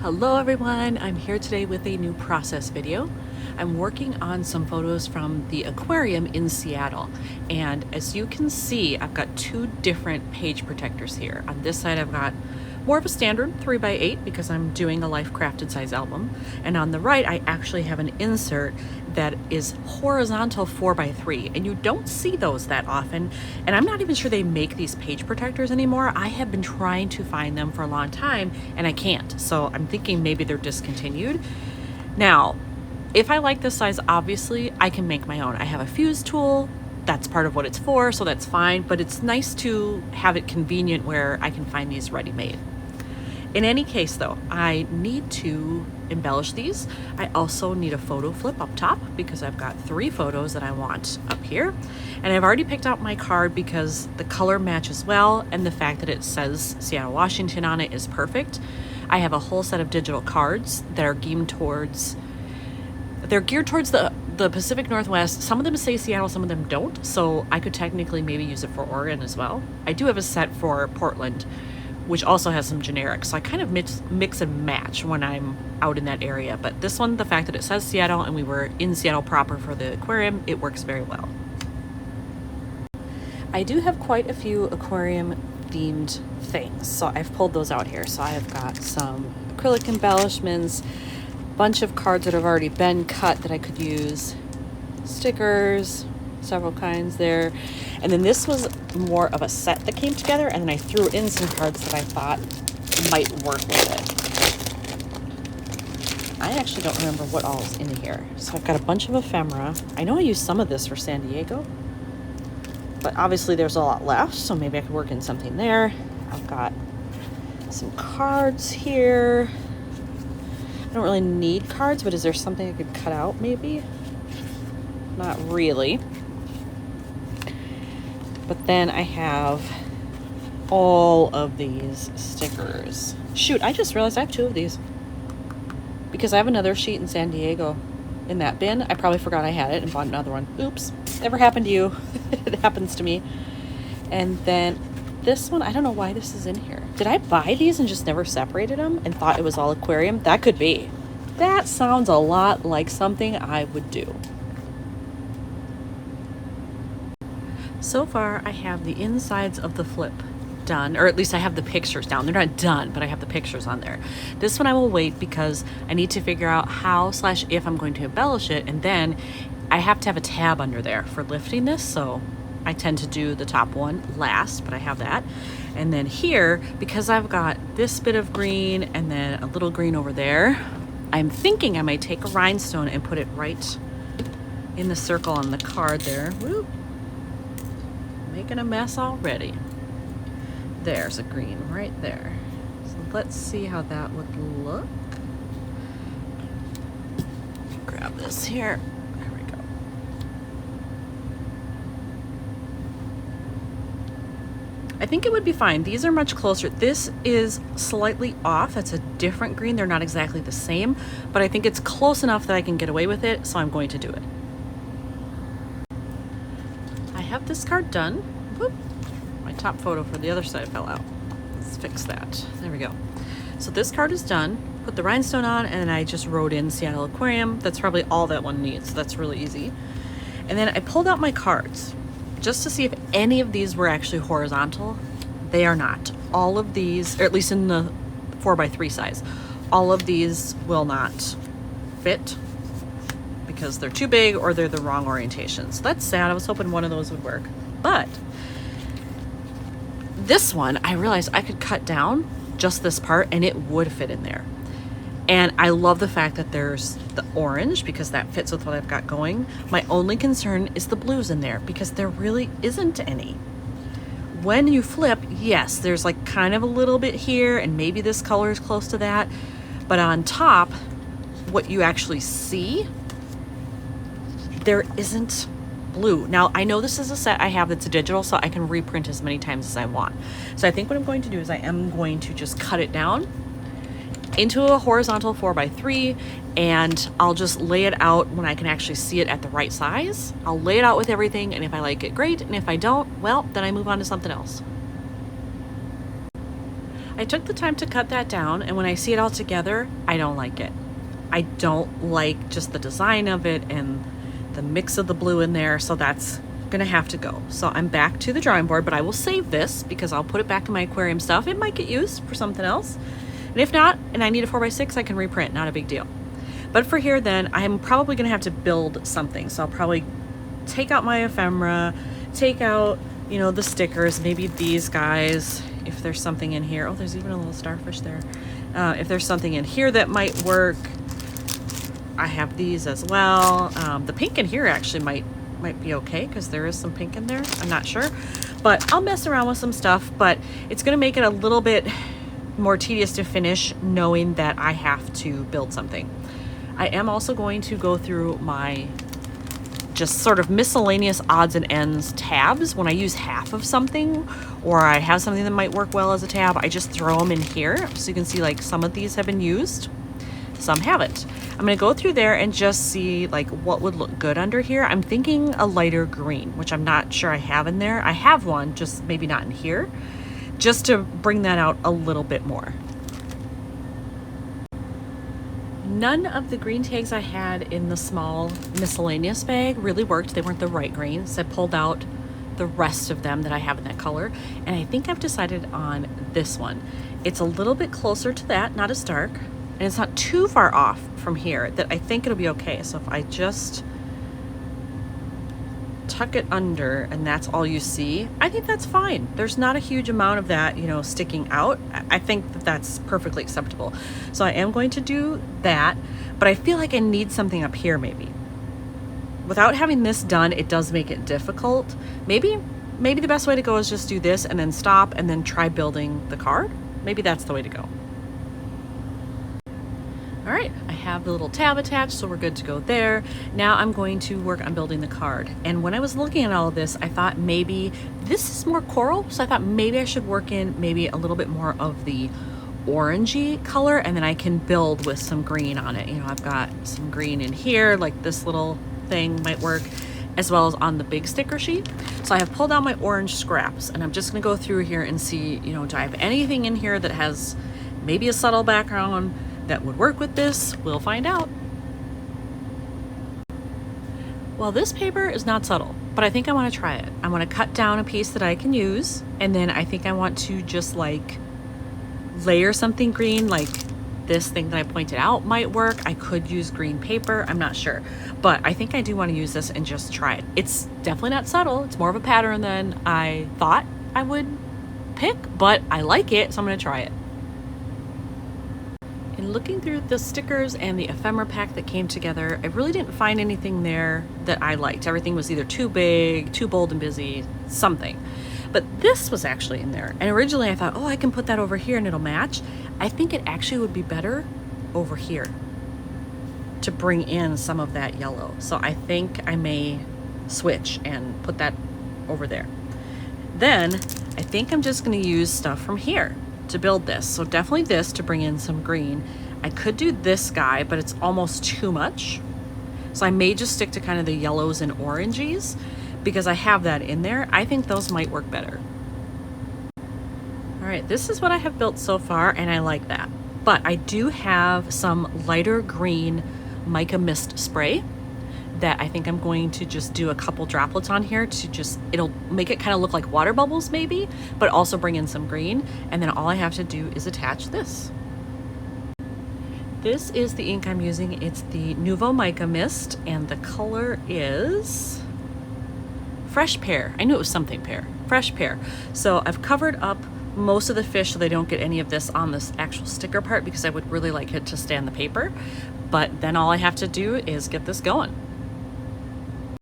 Hello everyone, I'm here today with a new process video. I'm working on some photos from the aquarium in Seattle, and as you can see, I've got two different page protectors here. On this side I've got more of a standard 3x8 because I'm doing a life crafted size album, and on the right I actually have an insert that is horizontal 4x3, and you don't see those that often, and I'm not even sure they make these page protectors anymore. I have been trying to find them for a long time and I can't, so I'm thinking maybe they're discontinued. Now, if I like this size, obviously I can make my own. I have a fuse tool, that's part of what it's for, so that's fine, but it's nice to have it convenient where I can find these ready-made. In any case though, I need to embellish these. I also need a photo flip up top because I've got 3 photos that I want up here. And I've already picked out my card because the color matches well, and the fact that it says Seattle, Washington on it is perfect. I have a whole set of digital cards that are geared towards the Pacific Northwest. Some of them say Seattle, some of them don't, so I could technically maybe use it for Oregon as well. I do have a set for Portland, which also has some generics, so I kind of mix and match when I'm out in that area. But this one, the fact that it says Seattle and we were in Seattle proper for the aquarium, it works very well. I do have quite a few aquarium themed things, so I've pulled those out here. So I've got some acrylic embellishments, bunch of cards that have already been cut that I could use, stickers, several kinds there. And then this was more of a set that came together, and then I threw in some cards that I thought might work with it. I actually don't remember what all is in here. So I've got a bunch of ephemera. I know I used some of this for San Diego, but obviously there's a lot left, so maybe I could work in something there. I've got some cards here. I don't really need cards, but is there something I could cut out maybe? Not really. But then I have all of these stickers. Shoot, I just realized I have 2 of these because I have another sheet in San Diego in that bin. I probably forgot I had it and bought another one. Oops, never happened to you. It happens to me. And then this one, I don't know why this is in here. Did I buy these and just never separated them and thought it was all aquarium? That could be. That sounds a lot like something I would do. So far, I have the insides of the flip done, or at least I have the pictures down. They're not done, but I have the pictures on there. This one I will wait because I need to figure out how/if I'm going to embellish it, and then I have to have a tab under there for lifting this, so I tend to do the top one last, but I have that. And then here, because I've got this bit of green and then a little green over there, I'm thinking I might take a rhinestone and put it right in the circle on the card there. Woo! Making a mess already. There's a green right there. So let's see how that would look. Grab this here. There we go. I think it would be fine. These are much closer. This is slightly off. That's a different green. They're not exactly the same, but I think it's close enough that I can get away with it, so I'm going to do it. I have this card done. Whoop. My top photo for the other side fell out. Let's fix that. There we go. So this card is done. Put the rhinestone on, and I just wrote in Seattle Aquarium. That's probably all that one needs. So that's really easy. And then I pulled out my cards just to see if any of these were actually horizontal. They are not. All of these, or at least in the 4x3 size, all of these will not fit because they're too big or they're the wrong orientation. So that's sad. I was hoping one of those would work. But this one, I realized I could cut down just this part and it would fit in there. And I love the fact that there's the orange because that fits with what I've got going. My only concern is the blues in there because there really isn't any. When you flip, yes, there's like kind of a little bit here and maybe this color is close to that. But on top, what you actually see, there isn't blue. Now, I know this is a set I have that's a digital, so I can reprint as many times as I want. So I think what I'm going to do is I am going to just cut it down into a horizontal 4x3, and I'll just lay it out when I can actually see it at the right size. I'll lay it out with everything, and if I like it, great, and if I don't, well, then I move on to something else. I took the time to cut that down, and when I see it all together, I don't like it. I don't like just the design of it and the mix of the blue in there, so that's gonna have to go. So I'm back to the drawing board, but I will save this because I'll put it back in my aquarium stuff. It might get used for something else. And if not, and I need a 4x6, I can reprint, not a big deal. But for here then, I'm probably gonna have to build something. So I'll probably take out my ephemera, take out, you know, the stickers, maybe these guys, if there's something in here. Oh, there's even a little starfish there. If there's something in here that might work, I have these as well. The pink in here actually might be okay because there is some pink in there. I'm not sure, but I'll mess around with some stuff, but it's gonna make it a little bit more tedious to finish knowing that I have to build something. I am also going to go through my just sort of miscellaneous odds and ends tabs. When I use half of something or I have something that might work well as a tab, I just throw them in here. So you can see like some of these have been used, some haven't. I'm gonna go through there and just see like what would look good under here. I'm thinking a lighter green, which I'm not sure I have in there. I have one, just maybe not in here, just to bring that out a little bit more. None of the green tags I had in the small miscellaneous bag really worked. They weren't the right green, so I pulled out the rest of them that I have in that color, and I think I've decided on this one. It's a little bit closer to that, not as dark, and it's not too far off from here that I think it'll be okay. So if I just tuck it under and that's all you see, I think that's fine. There's not a huge amount of that, you know, sticking out. I think that that's perfectly acceptable. So I am going to do that, but I feel like I need something up here maybe. Without having this done, it does make it difficult. Maybe the best way to go is just do this and then stop and then try building the card. Maybe that's the way to go. All right, I have the little tab attached, so we're good to go there. Now I'm going to work on building the card. And when I was looking at all of this, I thought maybe this is more coral, so I thought maybe I should work in maybe a little bit more of the orangey color, and then I can build with some green on it. You know, I've got some green in here, like this little thing might work, as well as on the big sticker sheet. So I have pulled out my orange scraps, and I'm just gonna go through here and see, you know, do I have anything in here that has maybe a subtle background that would work with this? We'll find out. Well, this paper is not subtle, but I think I want to try it. I want to cut down a piece that I can use, and then I think I want to just like layer something green, like this thing that I pointed out might work. I could use green paper, I'm not sure, but I think I do want to use this and just try it. It's definitely not subtle. It's more of a pattern than I thought I would pick, but I like it, so I'm going to try it. In looking through the stickers and the ephemera pack that came together, I really didn't find anything there that I liked. Everything was either too big, too bold and busy, something. But this was actually in there. And originally I thought, oh, I can put that over here and it'll match. I think it actually would be better over here to bring in some of that yellow. So I think I may switch and put that over there. Then I think I'm just gonna use stuff from here to build this. So definitely this to bring in some green. I could do this guy, but it's almost too much. So I may just stick to kind of the yellows and oranges because I have that in there. I think those might work better. All right, this is what I have built so far, and I like that. But I do have some lighter green mica mist spray that I think I'm going to just do a couple droplets on here to just, it'll make it kind of look like water bubbles maybe, but also bring in some green. And then all I have to do is attach this. This is the ink I'm using. It's the Nouveau Mica Mist, and the color is Fresh Pear. I knew it was something pear, Fresh Pear. So I've covered up most of the fish so they don't get any of this on this actual sticker part because I would really like it to stay on the paper. But then all I have to do is get this going.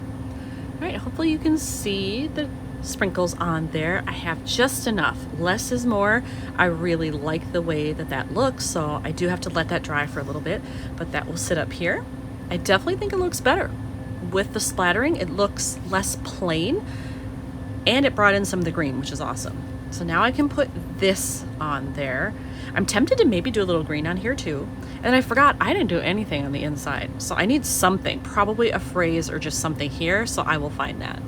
All right, hopefully you can see the sprinkles on there. I have just enough. Less is more. I really like the way that that looks, so I do have to let that dry for a little bit, but that will sit up here. I definitely think it looks better. With the splattering, it looks less plain, and it brought in some of the green, which is awesome. So now I can put this on there. I'm tempted to maybe do a little green on here too. And I forgot I didn't do anything on the inside. So I need something, probably a phrase or just something here. So I will find that.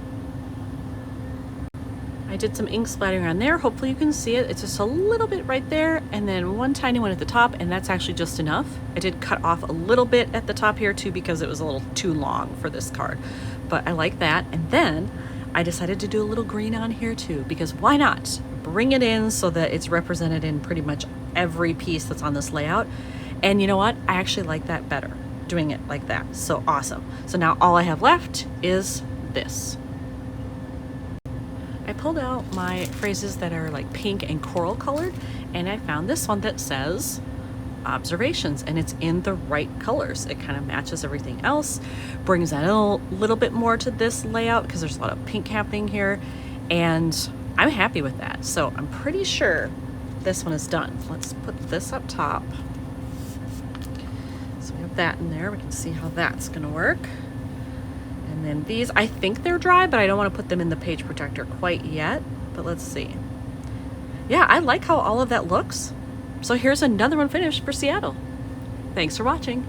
I did some ink splattering on there. Hopefully you can see it. It's just a little bit right there, and then one tiny one at the top, and that's actually just enough. I did cut off a little bit at the top here too because it was a little too long for this card, but I like that. And then I decided to do a little green on here too, because why not? Bring it in so that it's represented in pretty much every piece that's on this layout. And you know what? I actually like that better, doing it like that. So awesome. So now all I have left is this. I pulled out my phrases that are like pink and coral colored, and I found this one that says observations, and it's in the right colors. It kind of matches everything else, brings that a little bit more to this layout because there's a lot of pink happening here, and I'm happy with that. So I'm pretty sure this one is done. Let's put this up top. So we have that in there. We can see how that's gonna work. And then these, I think they're dry, but I don't want to put them in the page protector quite yet, but let's see. Yeah, I like how all of that looks. So here's another one finished for Seattle. Thanks for watching.